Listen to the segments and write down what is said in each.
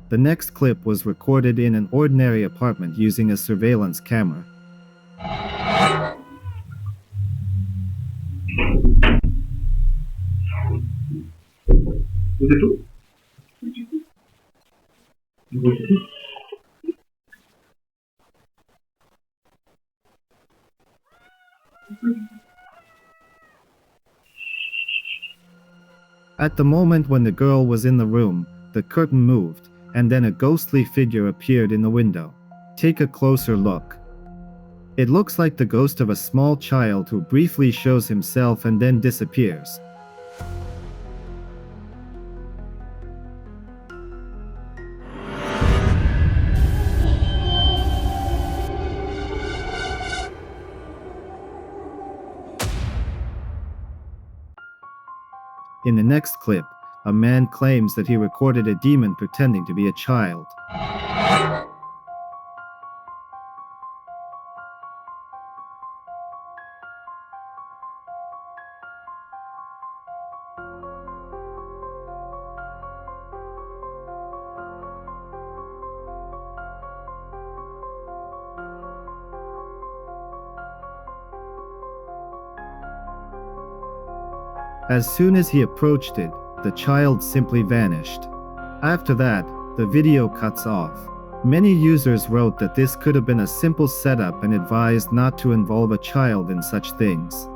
The next clip was recorded in an ordinary apartment using a surveillance camera. At the moment when the girl was in the room, the curtain moved, and then a ghostly figure appeared in the window. Take a closer look. It looks like the ghost of a small child who briefly shows himself and then disappears. In the next clip, a man claims that he recorded a demon pretending to be a child. As soon as he approached it, the child simply vanished. After that, the video cuts off. Many users wrote that this could have been a simple setup and advised not to involve a child in such things.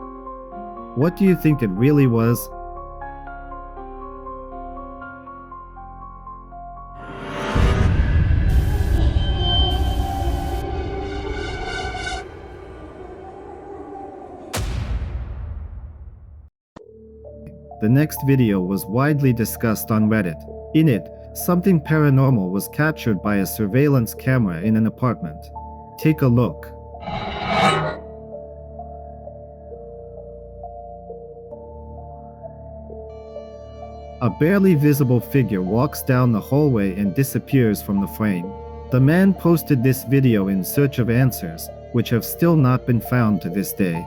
What do you think it really was? The next video was widely discussed on Reddit. In it, something paranormal was captured by a surveillance camera in an apartment. Take a look. A barely visible figure walks down the hallway and disappears from the frame. The man posted this video in search of answers, which have still not been found to this day.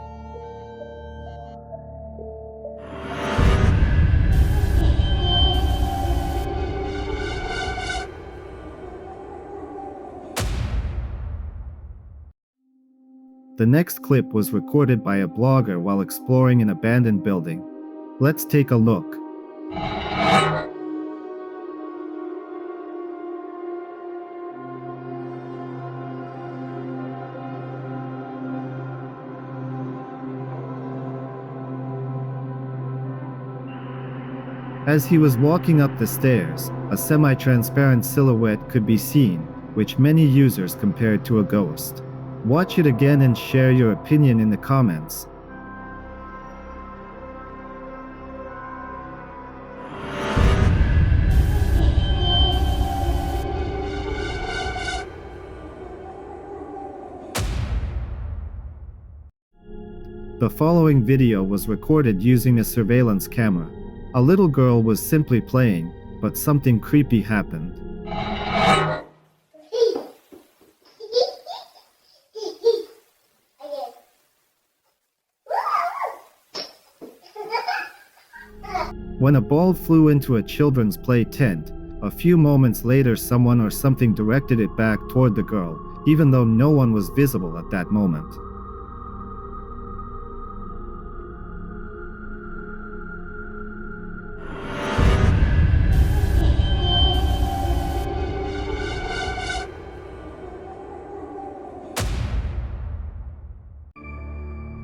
The next clip was recorded by a blogger while exploring an abandoned building. Let's take a look. As he was walking up the stairs, a semi-transparent silhouette could be seen, which many users compared to a ghost. Watch it again and share your opinion in the comments. The following video was recorded using a surveillance camera. A little girl was simply playing, but something creepy happened. When a ball flew into a children's play tent, a few moments later someone or something directed it back toward the girl, even though no one was visible at that moment.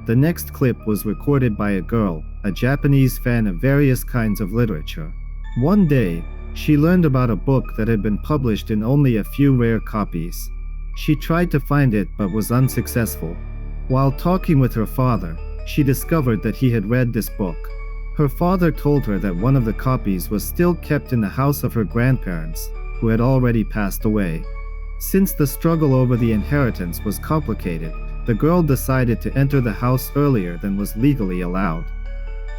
The next clip was recorded by a girl, a Japanese fan of various kinds of literature. One day, she learned about a book that had been published in only a few rare copies. She tried to find it but was unsuccessful. While talking with her father, she discovered that he had read this book. Her father told her that one of the copies was still kept in the house of her grandparents, who had already passed away. Since the struggle over the inheritance was complicated, the girl decided to enter the house earlier than was legally allowed.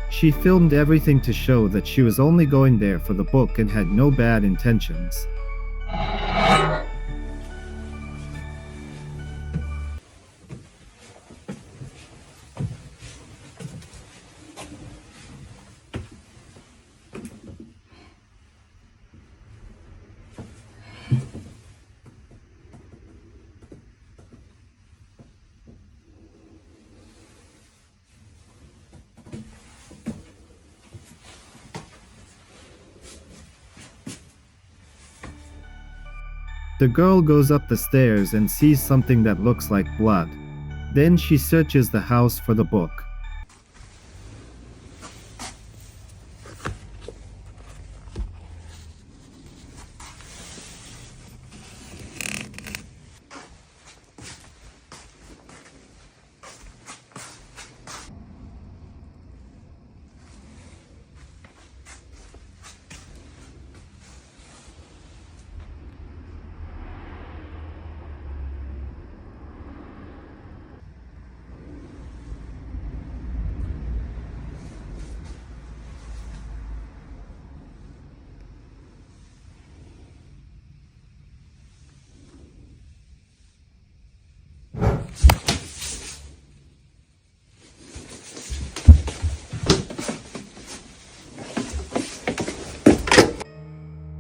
She filmed everything to show that she was only going there for the book and had no bad intentions. The girl goes up the stairs and sees something that looks like blood. Then she searches the house for the book.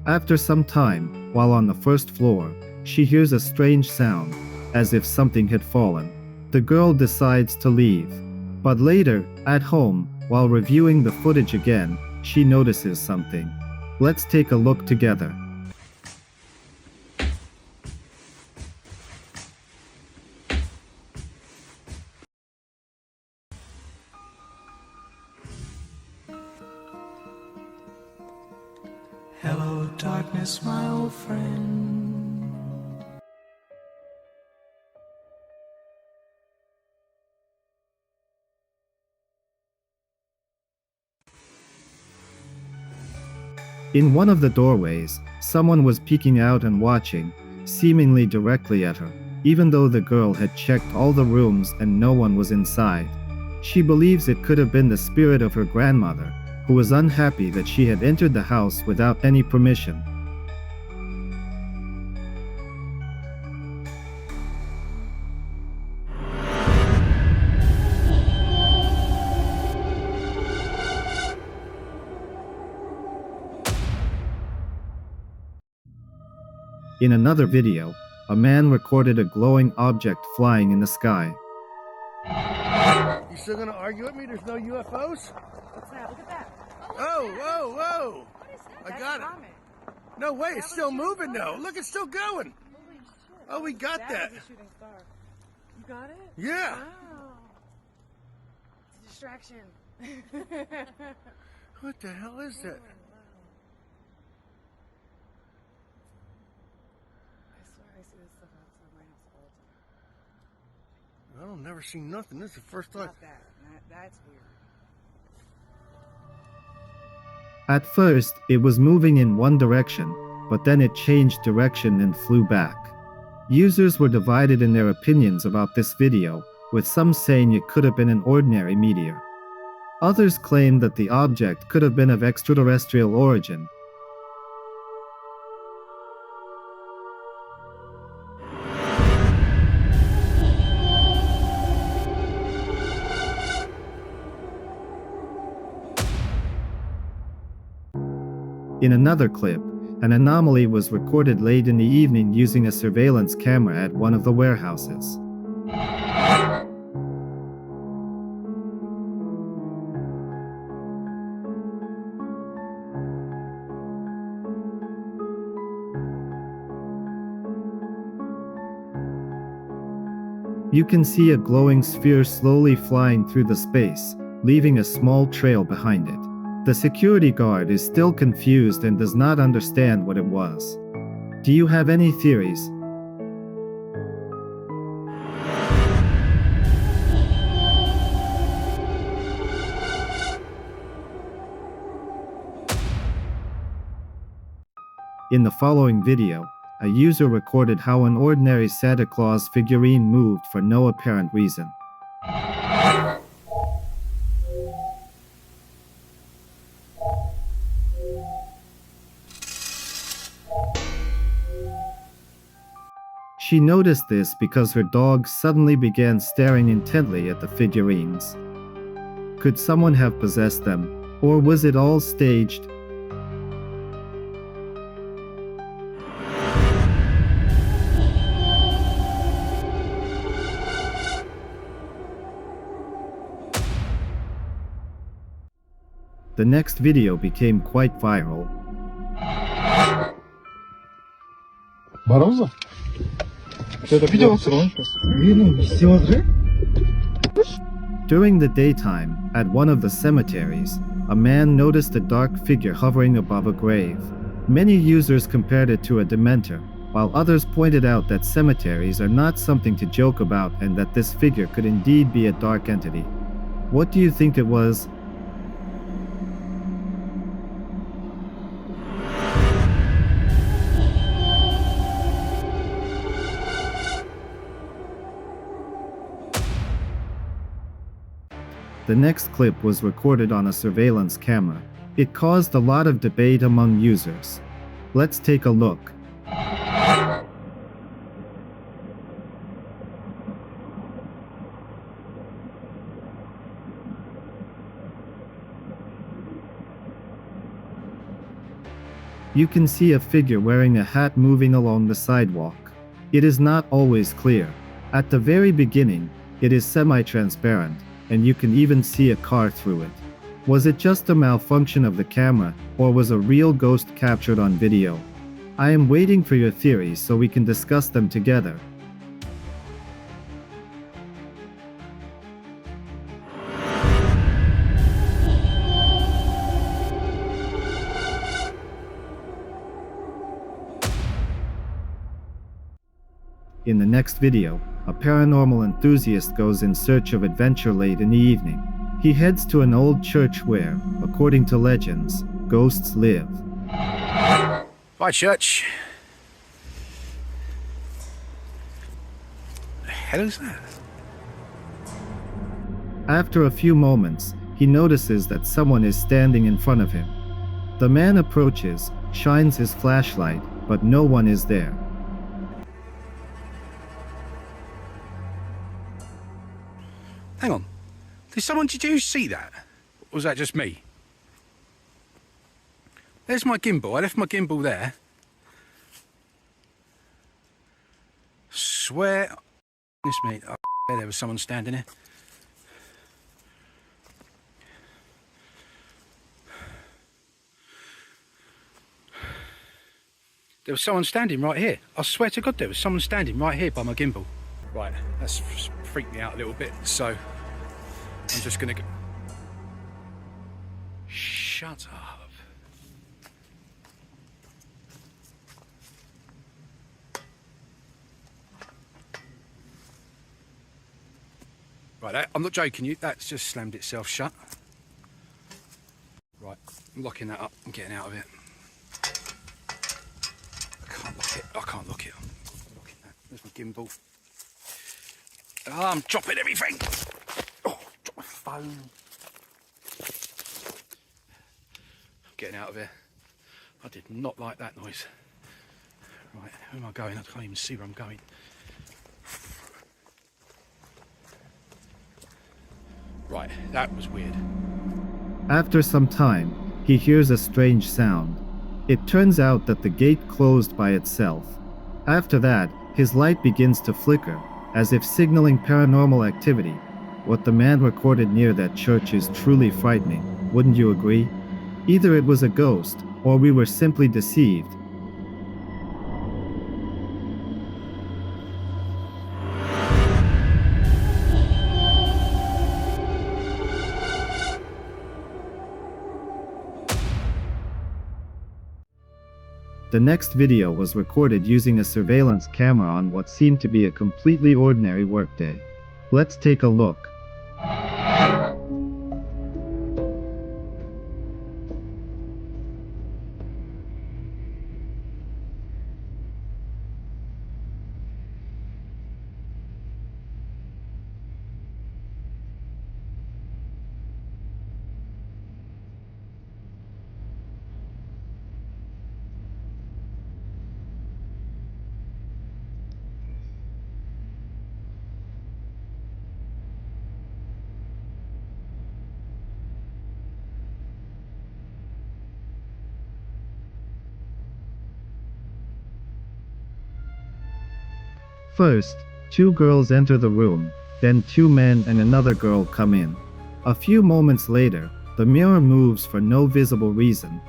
After some time, while on the first floor, she hears a strange sound, as if something had fallen. The girl decides to leave. But later, at home, while reviewing the footage again, she notices something. Let's take a look together. Hello, darkness, my old friend. In one of the doorways, someone was peeking out and watching, seemingly directly at her, even though the girl had checked all the rooms and no one was inside. She believes it could have been the spirit of her grandmother, who was unhappy that she had entered the house without any permission. In another video, a man recorded a glowing object flying in the sky. You still gonna argue with me? There's no UFOs? What's that? Look at that. Oh, whoa, whoa! What is that? I That's got a it. comet. No way, That it's was still a shooting moving star. though. Look, it's still going. Holy shit. Oh, we got that. Was a shooting star. You got it? Yeah. Wow. It's a distraction. What the hell is that? Wow. I swear I see this stuff outside my house all the time. I've never seen nothing. This is the first time. Not that. That's weird. At first, it was moving in one direction, but then it changed direction and flew back. Users were divided in their opinions about this video, with some saying it could have been an ordinary meteor. Others claimed that the object could have been of extraterrestrial origin. In another clip, an anomaly was recorded late in the evening using a surveillance camera at one of the warehouses. You can see a glowing sphere slowly flying through the space, leaving a small trail behind it. The security guard is still confused and does not understand what it was. Do you have any theories? In the following video, a user recorded how an ordinary Santa Claus figurine moved for no apparent reason. She noticed this because her dog suddenly began staring intently at the figurines. Could someone have possessed them, or was it all staged? The next video became quite viral. Бароза? Ты это видел? During the daytime, at one of the cemeteries, a man noticed a dark figure hovering above a grave. Many users compared it to a dementor, while others pointed out that cemeteries are not something to joke about and that this figure could indeed be a dark entity. What do you think it was? The next clip was recorded on a surveillance camera. It caused a lot of debate among users. Let's take a look. You can see a figure wearing a hat moving along the sidewalk. It is not always clear. At the very beginning, it is semi-transparent, and you can even see a car through it. Was it just a malfunction of the camera, or was a real ghost captured on video? I am waiting for your theories so we can discuss them together. In the next video, a paranormal enthusiast goes in search of adventure late in the evening. He heads to an old church where, according to legends, ghosts live. Bye, church. The hell is that? After a few moments, he notices that someone is standing in front of him. The man approaches, shines his flashlight, but no one is there. Hang on. Did you see that? Or was that just me? There's my gimbal. I left my gimbal there. Swear. This me. Oh, there was someone standing there. There was someone standing right here. I swear to God, there was someone standing right here by my gimbal. Right, that's freaked me out a little bit, so I'm just gonna go. Shut up. Right, I'm not joking you, that's just slammed itself shut. Right, I'm locking that up, I'm getting out of it. I can't lock it. I'm locking that. There's my gimbal. Oh, I'm dropping everything. Oh, drop my phone. I'm getting out of here. I did not like that noise. Right, where am I going? I can't even see where I'm going. Right, that was weird. After some time, he hears a strange sound. It turns out that the gate closed by itself. After that, his light begins to flicker, as if signaling paranormal activity. What the man recorded near that church is truly frightening, wouldn't you agree? Either it was a ghost, or we were simply deceived. The next video was recorded using a surveillance camera on what seemed to be a completely ordinary workday. Let's take a look. First, two girls enter the room, then two men and another girl come in. A few moments later, the mirror moves for no visible reason.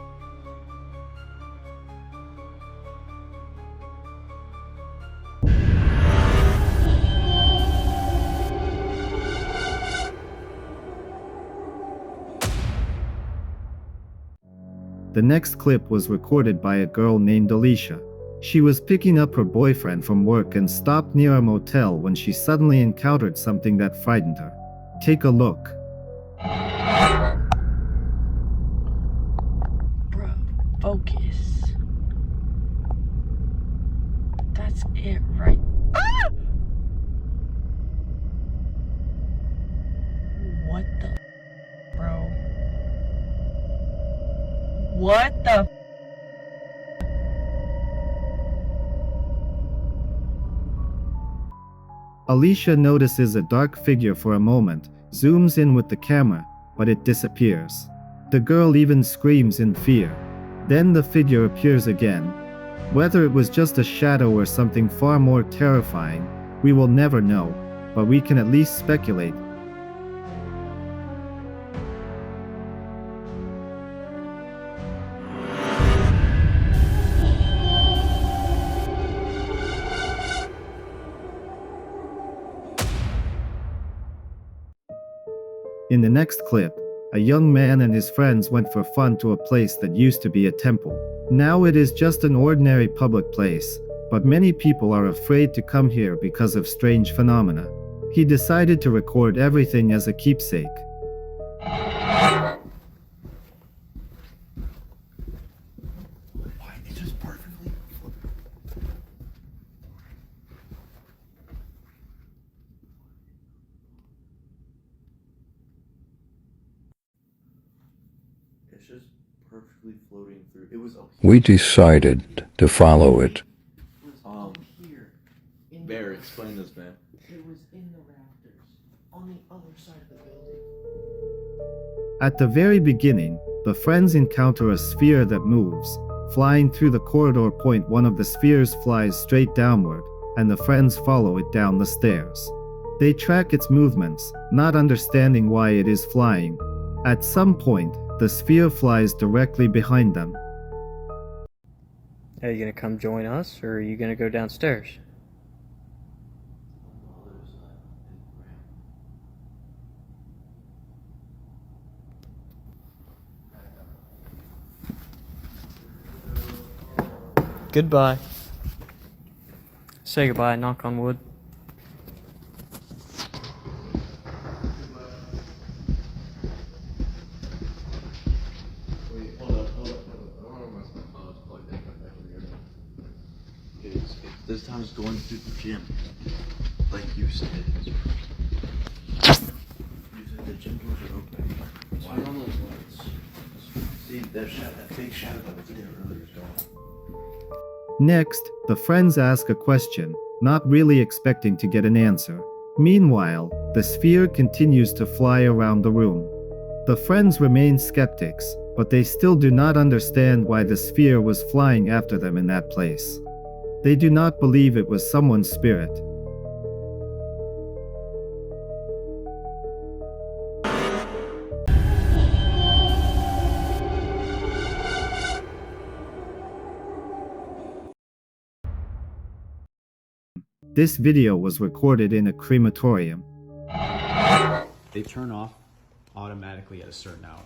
The next clip was recorded by a girl named Alicia. She was picking up her boyfriend from work and stopped near a motel when she suddenly encountered something that frightened her. Take a look. Bro, focus. That's it, right? Ah! What the bro? What the Alicia notices a dark figure for a moment, zooms in with the camera, but it disappears. The girl even screams in fear. Then the figure appears again. Whether it was just a shadow or something far more terrifying, we will never know, but we can at least speculate. In the next clip, a young man and his friends went for fun to a place that used to be a temple. Now it is just an ordinary public place, but many people are afraid to come here because of strange phenomena. He decided to record everything as a keepsake. It's just perfectly floating through. It was We decided to follow it. here. Bear, explain this, man. It was in the rafters, on the other side of the building. At the very beginning, the friends encounter a sphere that moves. Flying through the corridor point, one of the spheres flies straight downward, and the friends follow it down the stairs. They track its movements, not understanding why it is flying. At some point, the sphere flies directly behind them. Are you gonna come join us, or are you gonna go downstairs? Goodbye. Say goodbye, knock on wood. This time it's going through the gym. Like you said. You said the gym doors are open. Why are those lights? See, that big shadow that was there earlier is gone. Next, the friends ask a question, not really expecting to get an answer. Meanwhile, the sphere continues to fly around the room. The friends remain skeptics, but they still do not understand why the sphere was flying after them in that place. They do not believe it was someone's spirit. This video was recorded in a crematorium. They turn off automatically at a certain hour.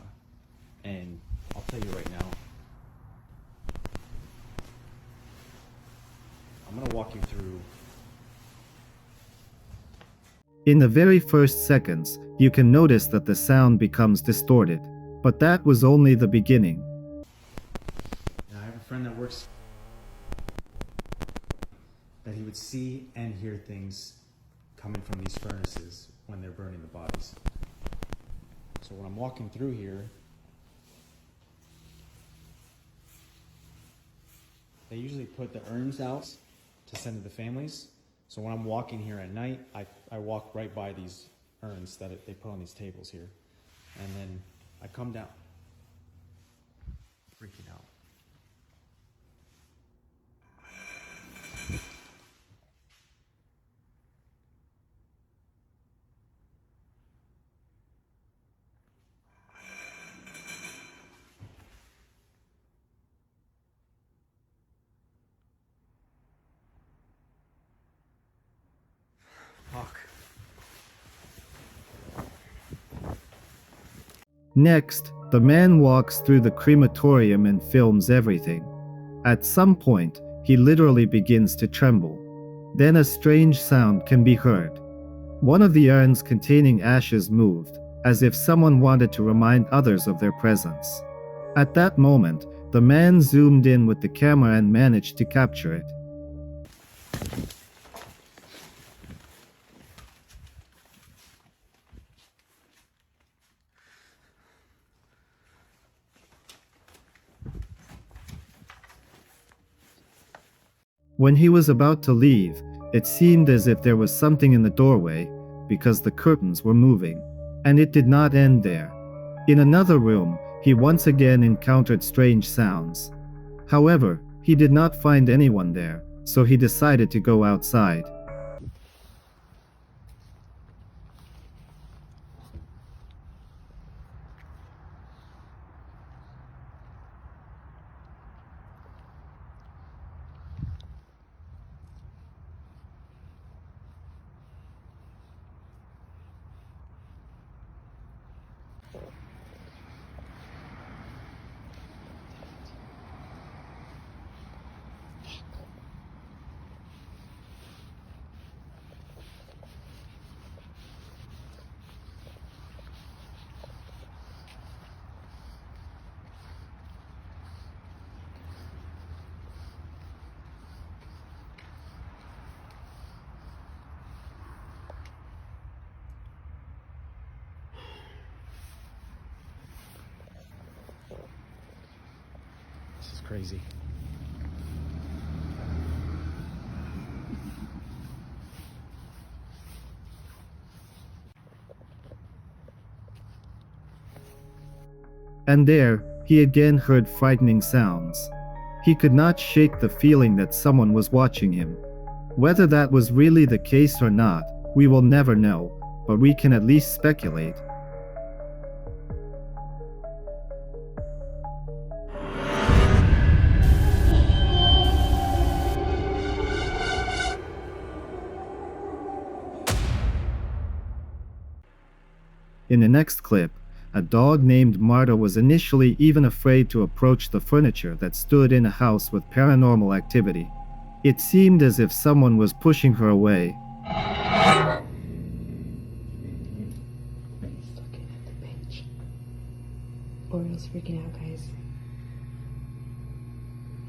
And I'll tell you right now, I'm gonna walk you through. In the very first seconds, you can notice that the sound becomes distorted. But that was only the beginning. I have a friend that works that he would see and hear things coming from these furnaces when they're burning the bodies. So when I'm walking through here, they usually put the urns out to send to the families. So when I'm walking here at night, I walk right by these urns that they put on these tables here. And then I come down, freaking out. Next, The man walks through the crematorium and films everything. At some point, he literally begins to tremble. Then a strange sound can be heard. One of the urns containing ashes moved, as if someone wanted to remind others of their presence. At that moment, the man zoomed in with the camera and managed to capture it. When he was about to leave, it seemed as if there was something in the doorway, because the curtains were moving. And it did not end there. In another room, he once again encountered strange sounds. However, he did not find anyone there, so he decided to go outside. This is crazy. And there, he again heard frightening sounds. He could not shake the feeling that someone was watching him. Whether that was really the case or not, we will never know, but we can at least speculate. In the next clip, a dog named Marta was initially even afraid to approach the furniture that stood in a house with paranormal activity. It seemed as if someone was pushing her away. He's looking at the bench. Oriole's freaking out, guys.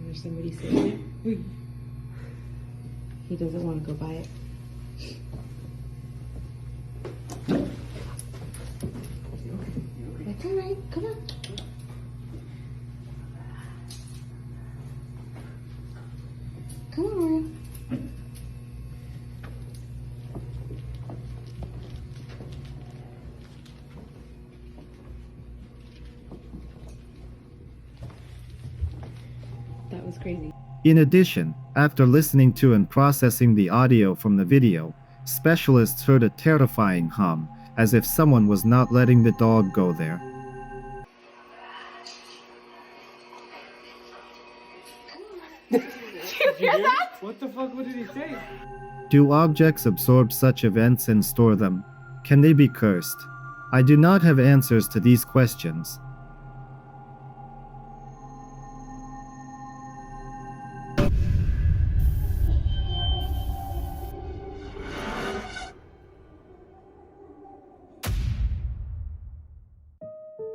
There's somebody sitting there. He doesn't want to go by it. It's alright, come on. Come on, Oriole. That was crazy. In addition, after listening to and processing the audio from the video, specialists heard a terrifying hum, as if someone was not letting the dog go there. Did you hear that? What the fuck? What did he say? Do objects absorb such events and store them? Can they be cursed? I do not have answers to these questions.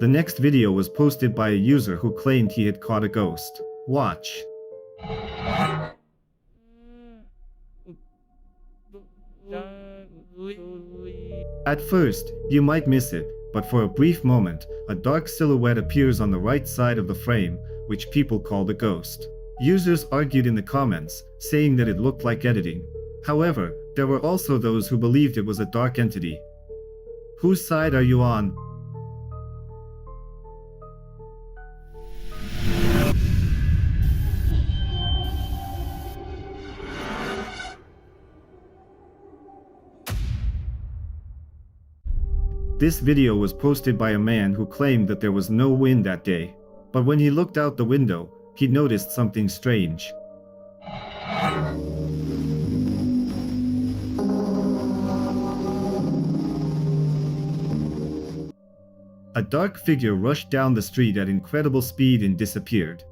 The next video was posted by a user who claimed he had caught a ghost. Watch. At first, you might miss it, but for a brief moment, a dark silhouette appears on the right side of the frame, which people called a ghost. Users argued in the comments, saying that it looked like editing. However, there were also those who believed it was a dark entity. Whose side are you on? This video was posted by a man who claimed that there was no wind that day. But when he looked out the window, he noticed something strange. A dark figure rushed down the street at incredible speed and disappeared.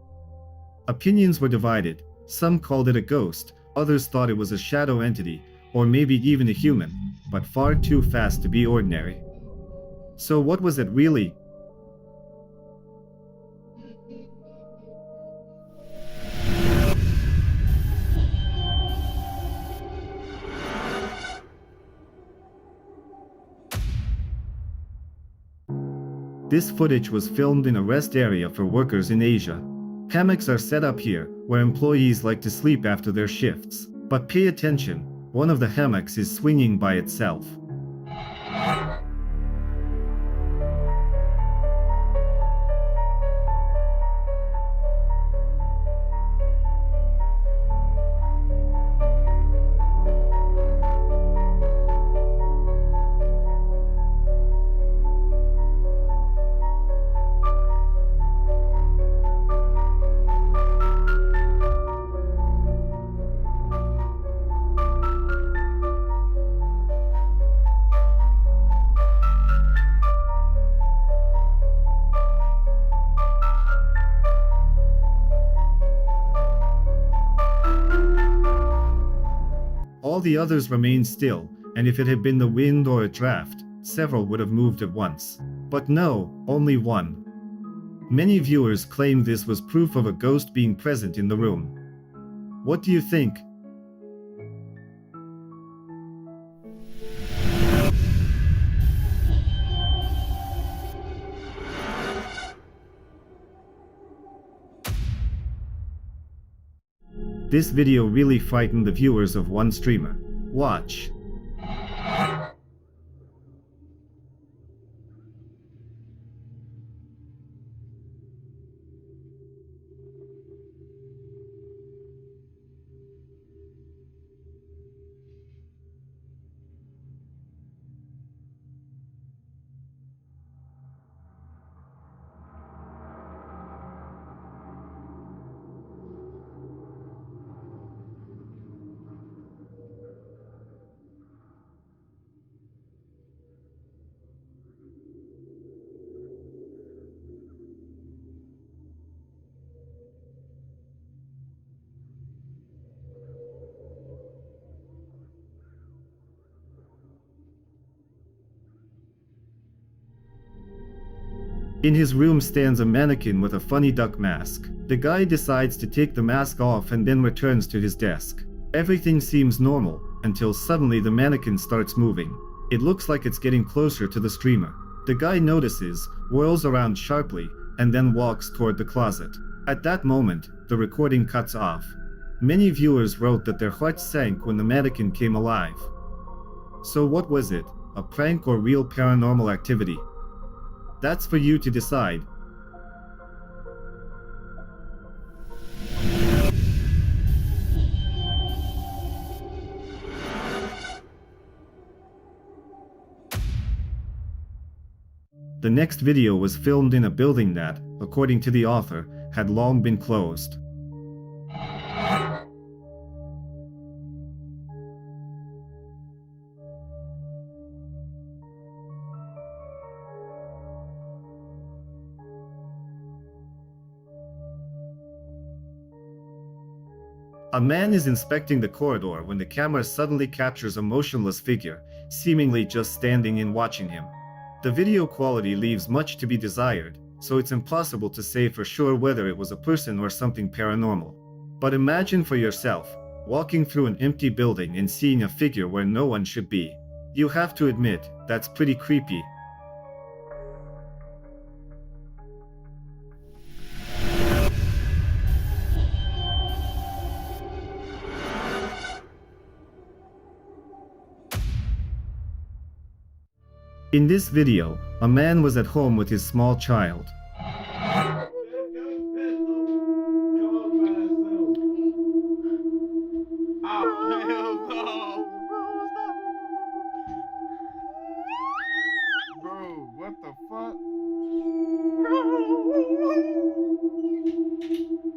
Opinions were divided. Some called it a ghost, others thought it was a shadow entity, or maybe even a human, but far too fast to be ordinary. So what was it really? This footage was filmed in a rest area for workers in Asia. Hammocks are set up here, where employees like to sleep after their shifts. But pay attention, one of the hammocks is swinging by itself. All the others remained still, and if it had been the wind or a draft, several would have moved at once. But no, only one. Many viewers claimed this was proof of a ghost being present in the room. What do you think? This video really frightened the viewers of one streamer. Watch. In his room stands a mannequin with a funny duck mask. The guy decides to take the mask off and then returns to his desk. Everything seems normal, until suddenly the mannequin starts moving. It looks like it's getting closer to the streamer. The guy notices, whirls around sharply, and then walks toward the closet. At that moment, the recording cuts off. Many viewers wrote that their hearts sank when the mannequin came alive. So what was it? A prank or real paranormal activity? That's for you to decide. The next video was filmed in a building that, according to the author, had long been closed. A man is inspecting the corridor when the camera suddenly captures a motionless figure, seemingly just standing and watching him. The video quality leaves much to be desired, so it's impossible to say for sure whether it was a person or something paranormal. But imagine for yourself, walking through an empty building and seeing a figure where no one should be. You have to admit, that's pretty creepy. In this video, a man was at home with his small child. Bro, what the fuck?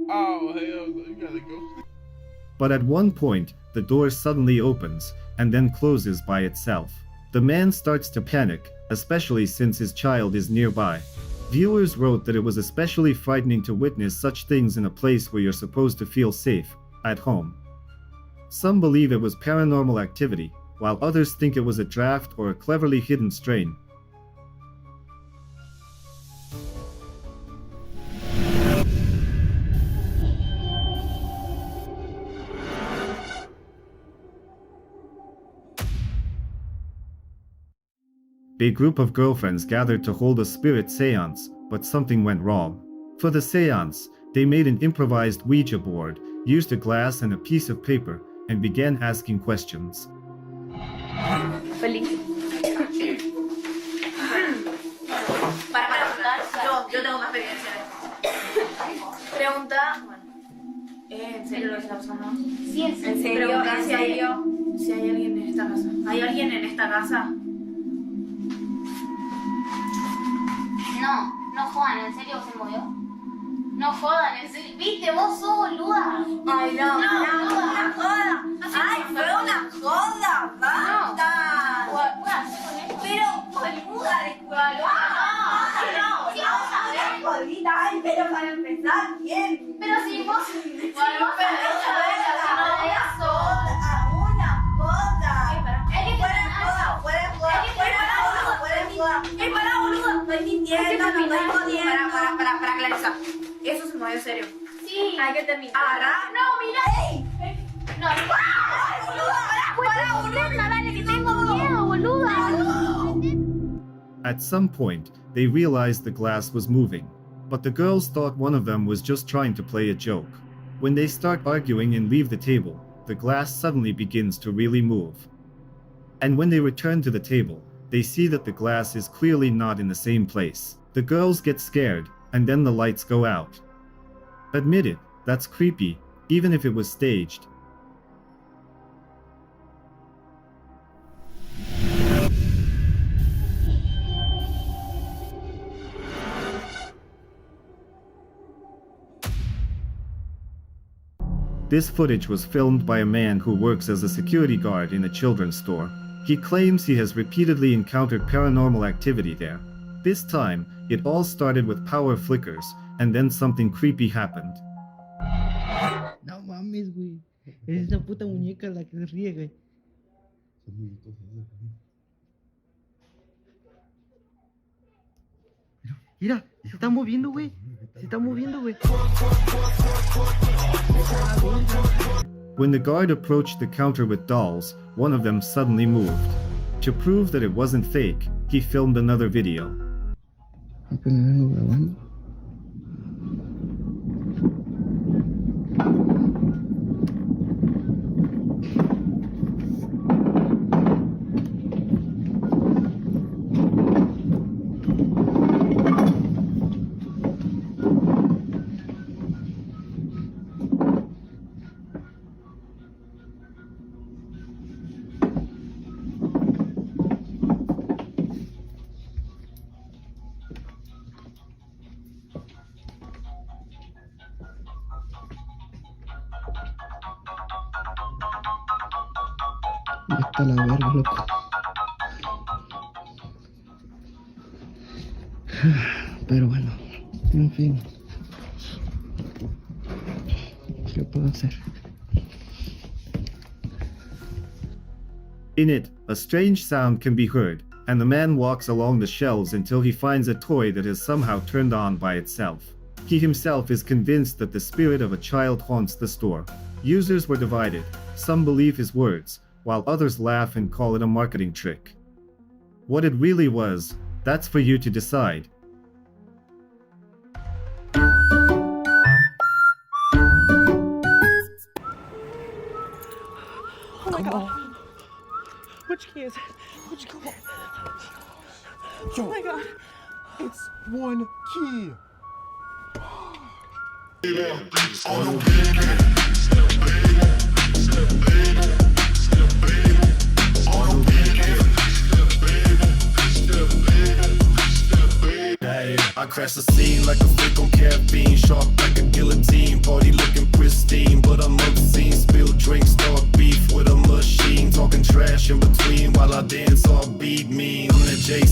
Oh, hell no, you gotta go. But at one point, the door suddenly opens, and then closes by itself. The man starts to panic, especially since his child is nearby. Viewers wrote that it was especially frightening to witness such things in a place where you're supposed to feel safe, at home. Some believe it was paranormal activity, while others think it was a draft or a cleverly hidden strain. A group of girlfriends gathered to hold a spirit seance, but something went wrong. For the seance, they made an improvised Ouija board, used a glass and a piece of paper, and began asking questions. Yo tengo más experiencia. Pregunta, bueno, ¿en serio lo que está pasando? Sí, en serio. Pregunta si hay alguien en esta casa. ¿Hay alguien en esta casa? No jodan, ¿en serio se movió? No jodan, ¿en serio? ¿Viste? Vos sos boluda. Ay, no, una joda. Ay, fue una joda, basta. ¿Puedo hacer con esto? Pero, boluda, ay, pero para empezar, bien. Pero si vos... Estoy mintiendo, no estoy jodiendo. Para clarizar. Eso se movió serio. Sí. Hay que terminar. No, mira. No. ¡Para, boluda! Dale, que tengo miedo, boluda. At some point, they realized the glass was moving, but the girls thought one of them was just trying to play a joke. When they start arguing and leave the table, the glass suddenly begins to really move. And when they return to the table, they see that the glass is clearly not in the same place. The girls get scared, and then the lights go out. Admit it, that's creepy, even if it was staged. This footage was filmed by a man who works as a security guard in a children's store. He claims he has repeatedly encountered paranormal activity there. This time, it all started with power flickers, and then something creepy happened. No mames, güey. Es esa puta muñeca la que se ríe, güey. Mira, se está moviendo, güey. Se está moviendo, güey. When the guard approached the counter with dolls, one of them suddenly moved. To prove that it wasn't fake, he filmed another video. Apenas vengo grabando. Está la verga, loco. Pero bueno, en fin. ¿Qué puedo hacer? In it, a strange sound can be heard, and the man walks along the shelves until he finds a toy that has somehow turned on by itself. He himself is convinced that the spirit of a child haunts the store. Users were divided. Some believe his words, while others laugh and call it a marketing trick. What it really was, that's for you to decide. Oh my god. Which key is it? Which key? Oh my god. It's one key. I crash the scene like a freak on caffeine, sharp